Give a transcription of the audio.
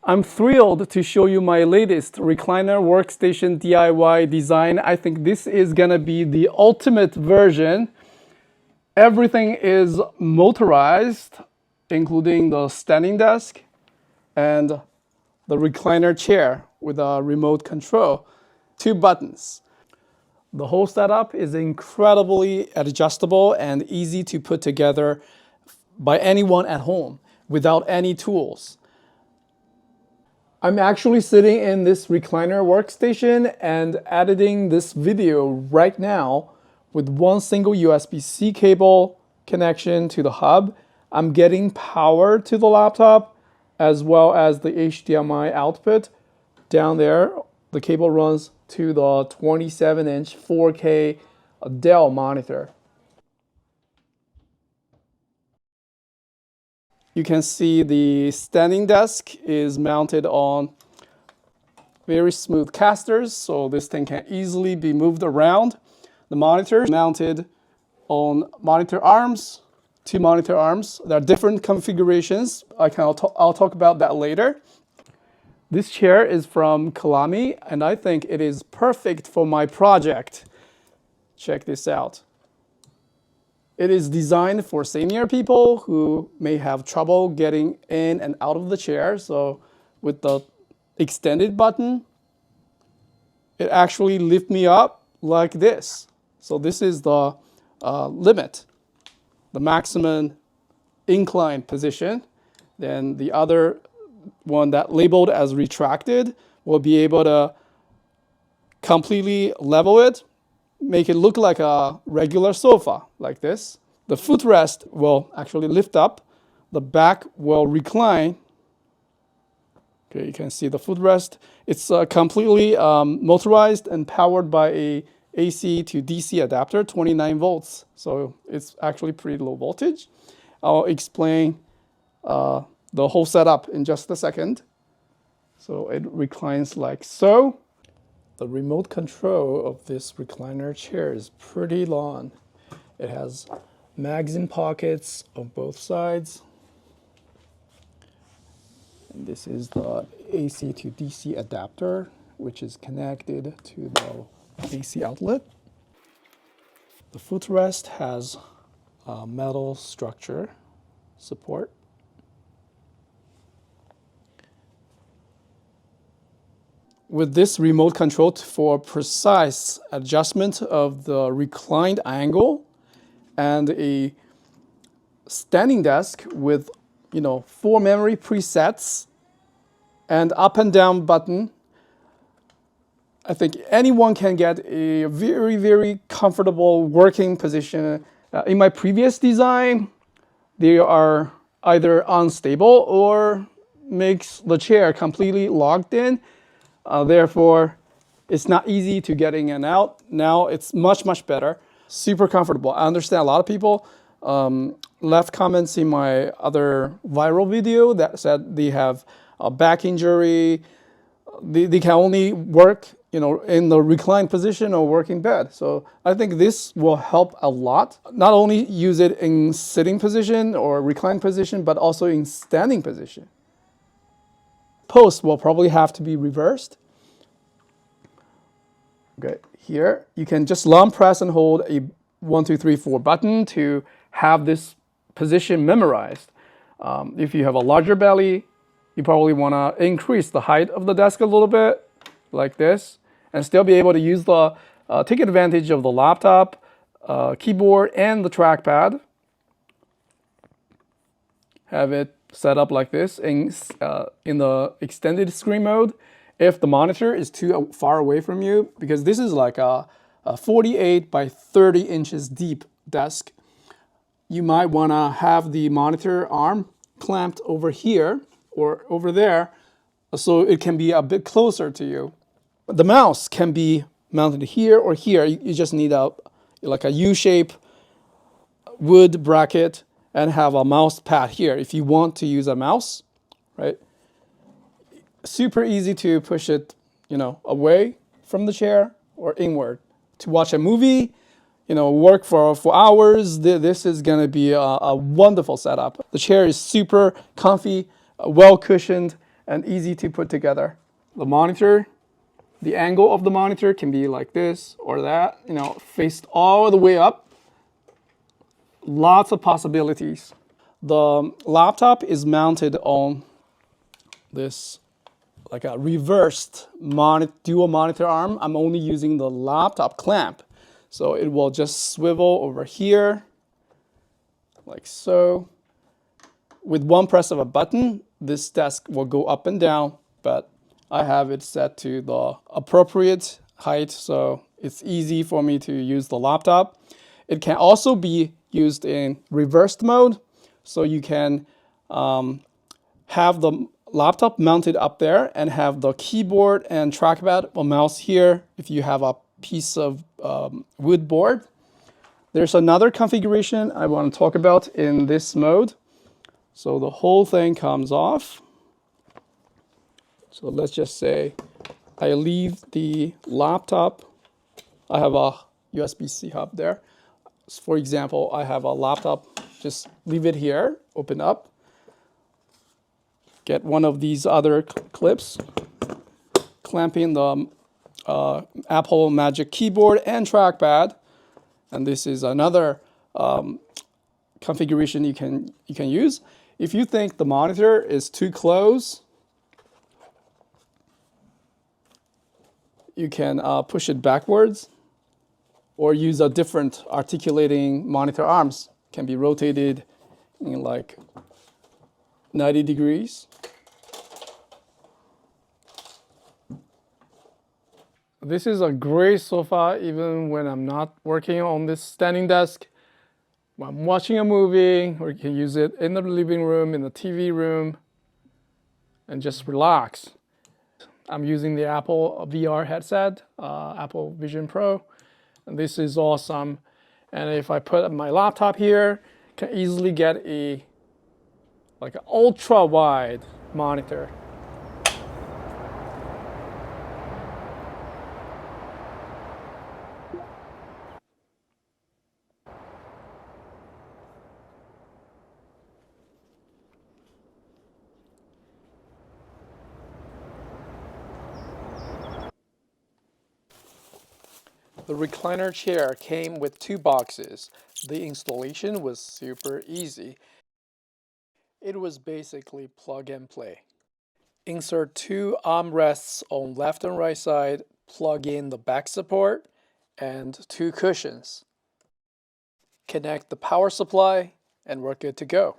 I'm thrilled to show you my latest recliner workstation DIY design. I think this is gonna be the ultimate version. Everything is motorized, including the standing desk and the recliner chair with a remote control, 2 buttons. The whole setup is incredibly adjustable and easy to put together by anyone at home without any tools. I'm actually sitting in this recliner workstation and editing this video right now with one single USB-C cable connection to the hub. I'm getting power to the laptop as well as the HDMI output. Down there, the cable runs to the 27-inch 4K Dell monitor. You can see the standing desk is mounted on very smooth casters, so this thing can easily be moved around. The monitor is mounted on monitor arms, 2 monitor arms. There are different configurations. I'll talk about that later. This chair is from COLAMY, and I think it is perfect for my project. Check this out. It is designed for senior people who may have trouble getting in and out of the chair. So with the extended button, it actually lifts me up like this. So this is the limit, the maximum incline position. Then the other one that labeled as retracted will be able to completely level it, make it look like a regular sofa, like this. The footrest will actually lift up. The back will recline. Okay, you can see the footrest. It's completely motorized and powered by a AC to DC adapter, 29 volts. So it's actually pretty low voltage. I'll explain the whole setup in just a second. So it reclines like so. The remote control of this recliner chair is pretty long. It has magazine pockets on both sides. And this is the AC to DC adapter, which is connected to the AC outlet. The footrest has a metal structure support. With this remote control for precise adjustment of the reclined angle and a standing desk with 4 memory presets and up and down button, I think anyone can get a very, very comfortable working position. In my previous design, they are either unstable or makes the chair completely locked in. Therefore, it's not easy to get in and out. Now it's much, much better. Super comfortable. I understand a lot of people left comments in my other viral video that said they have a back injury. They can only work in the reclined position or working bed. So I think this will help a lot. Not only use it in sitting position or reclined position, but also in standing position. Post will probably have to be reversed. Okay, here you can just long press and hold a 1, 2, 3, 4 button to have this position memorized. If you have a larger belly, you probably want to increase the height of the desk a little bit, like this, and still be able to use take advantage of the laptop, keyboard, and the trackpad. Have it set up like this in the extended screen mode. If the monitor is too far away from you, because this is like a 48 by 30 inches deep desk, you might want to have the monitor arm clamped over here or over there so it can be a bit closer to you. The mouse can be mounted here or here. You just need like a U-shape wood bracket and have a mouse pad here if you want to use a mouse, right? Super easy to push it, away from the chair or inward. To watch a movie, work for hours, this is going to be a wonderful setup. The chair is super comfy, well cushioned, and easy to put together. The monitor, the angle of the monitor can be like this or that, faced all the way up. Lots of possibilities. The laptop is mounted on this like a reversed dual monitor arm. I'm only using the laptop clamp. So it will just swivel over here, like so. With one press of a button, this desk will go up and down, but I have it set to the appropriate height, so it's easy for me to use the laptop. It can also be used in reversed mode, so you can have the laptop mounted up there and have the keyboard and trackpad or mouse here if you have a piece of wood board. There's another configuration I want to talk about in this mode. So the whole thing comes off. So let's just say I leave the laptop. I have a USB-C hub there. For example, I have a laptop, just leave it here, open up. Get one of these other clips, clamping the Apple Magic Keyboard and trackpad. And this is another configuration you can use. If you think the monitor is too close, you can push it backwards or use a different articulating monitor arms. Can be rotated in like 90 degrees. This is a great sofa even when I'm not working on this standing desk. When I'm watching a movie, or you can use it in the living room, in the TV room, and just relax. I'm using the Apple VR headset, Apple Vision Pro, and this is awesome. And if I put my laptop here, I can easily get an ultra wide monitor. The recliner chair came with 2 boxes. The installation was super easy. It was basically plug and play. Insert 2 armrests on left and right side, plug in the back support, and 2 cushions. Connect the power supply, and we're good to go.